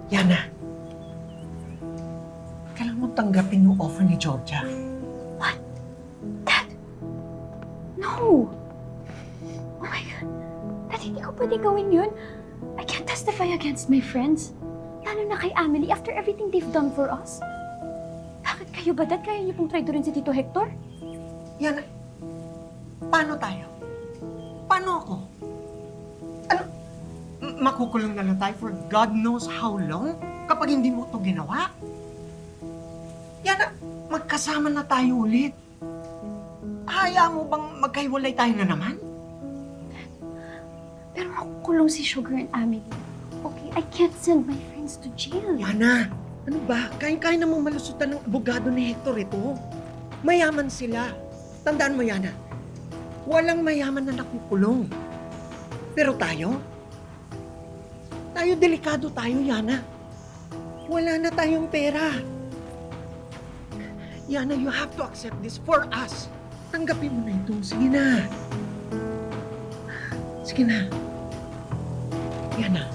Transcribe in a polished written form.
Yana, kailangan mo tanggapin yung offer ni Georgia. What? Dad? No! Oh my God. Dad, hindi ko pwede gawin yun. I can't testify against my friends. Lalo na kay Amelie after everything they've done for us. Bakit kayo ba, Dad? Kaya niyo pong traidorin si Tito Hector? Yana, paano tayo? Paano ako? Ano? Makukulong na lang tayo for God knows how long kapag hindi mo ito ginawa? Yana, magkasama na tayo ulit. Hayaan mo bang magkahiwalay tayo na naman? Pero makukulong si Sugar and Amelie. Okay, I can't send my friends to jail. Yana, ano ba? Kaya namang malusutan ng abogado ni Hector ito. Mayaman sila. Tandaan mo, Yana, walang mayaman na nakukulong. Pero tayo delikado tayo, Yana. Wala na tayong pera. Yana, you have to accept this for us. Tanggapin mo na ito. Sige na. Sige na. Yana.